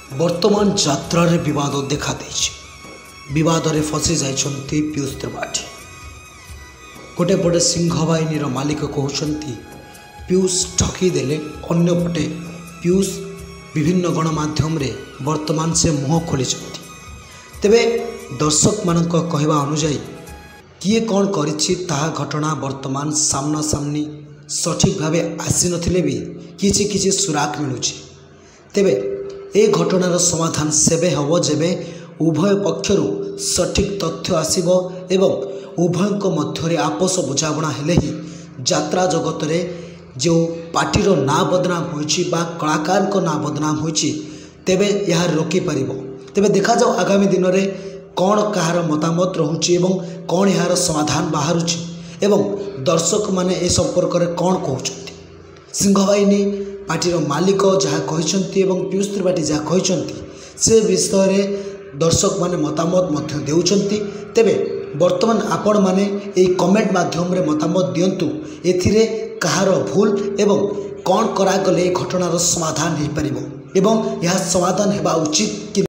वर्तमान यात्रा विवाद देखा बद में फसी जाइछन्ति पीयूष त्रिपाठी। गोटे पटे सिंह बाहिनी मालिक कहते पीयूष ठकीदेले, अन्यपटे पीयूष विभिन्न गणमाध्यम वर्तमान से मुह खोली। तेबे दर्शक मान कहवा अनुजाई किए कौन करिछि ताहा घटना वर्तमान सामना सामनी सठिक भावे आसी नथिले भी किछि किछि सुराग मिलुछि। तेबे ए घटनार समाधान सेबे हबो जेबे उभय पक्षरु सठिक तथ्य आसीबो एवं उभयଙ୍କ मध्यरे आपस बुझाबणा हेले ही यात्रा जगत रे जो पार्टीर ना बदनाम होइछि बा कलाकार को ना बदनाम होइछि तेबे यार रोकी पारिबो। तेबे देखा जाओ आगामी दिन रे कौन कहार मतामत रोचे एवं कौन यार समाधान बाहरुछि एवं दर्शक माने ए संपर्क रे कौन कहउछन्ति। सिंह बाहिनी पार्टीर मालिक जहाँ कहते पीयूष त्रिपाठी जहाँ कहते से विषय रे दर्शक माने मतामत मध्य देउछन्ति। तेबे वर्तमान आपण माने एई कमेंट माध्यम रे मतामत दियंतु एथिरे कहार भूल एवं कौन करागले घटनार समाधान हो पारिबो एवं यह समाधान हेबा उचित कि